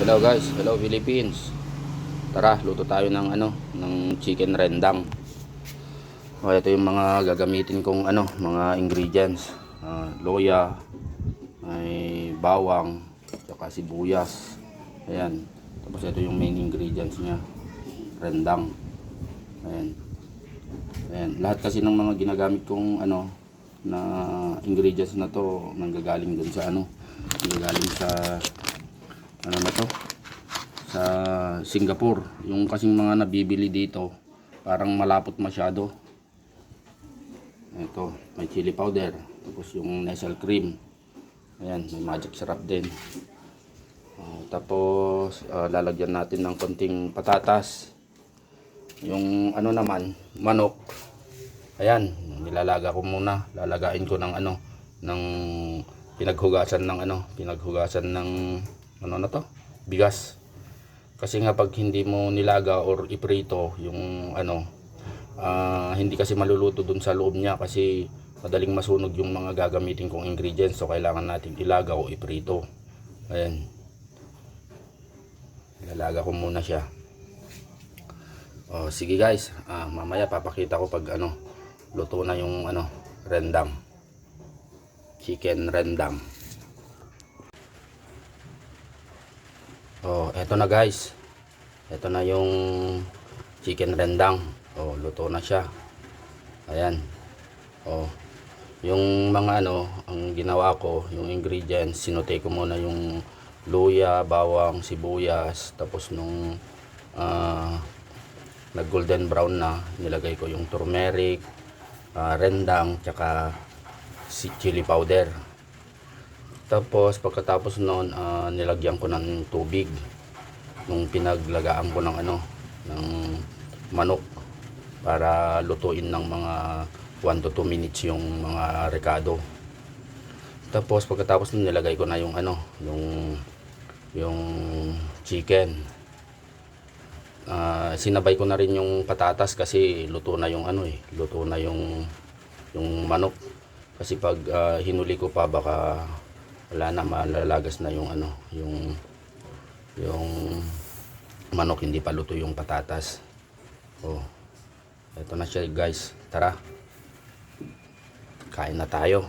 Hello guys, hello Philippines. Tara, luto tayo ng ng chicken rendang. Ito yung mga gagamitin kong mga ingredients. Loya, may bawang, saka sibuyas. Ayan. Tapos ito yung main ingredients niya, rendang. Ayan. Ayan, lahat kasi ng mga ginagamit kong na ingredients na to nanggagaling dun sa nanggagaling sa na to sa Singapore. Yung kasing mga nabibili dito parang malapot masyado. Ito, may chili powder, tapos yung nasal cream, ayan, may magic syrup din. Tapos lalagyan natin ng konting patatas. Yung naman, manok, ayan, nilalaga ko muna, lalagain ko ng ng pinaghugasan ng pinaghugasan ng na to, bigas. Kasi nga pag hindi mo nilaga or iprito yung hindi kasi maluluto dun sa loob niya, kasi madaling masunog yung mga gagamitin kong ingredients. So kailangan natin ilaga o iprito. Ayan, ilalaga ko muna siya. Sige guys, mamaya papakita ko pag luto na yung rendang, chicken rendang. Eto na guys, eto na yung chicken rendang. Luto na siya. Ayan. Yung mga ang ginawa ko, yung ingredients, sinote ko muna yung luya, bawang, sibuyas, tapos nung nag golden brown na, nilagay ko yung turmeric, rendang, tsaka chili powder. Tapos pagkatapos noon, nilagyan ko ng tubig nung pinaglagaan ko ng ng manok para lutuin ng mga 1 to 2 minutes yung mga rekado. Tapos pagkatapos nun, nilagay ko na yung yung chicken. Sinabay ko na rin yung patatas kasi luto na yung luto na yung manok. Kasi pag hinuli ko pa, baka wala na, malalagas na yung yung manok, hindi pa luto yung patatas. Ito na siya guys, tara, kain na tayo.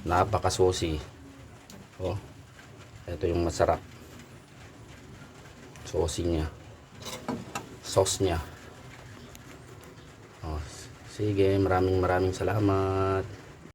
Napaka-saucy. Ito yung masarap, saucy niya, sauce niya. Sige, maraming salamat.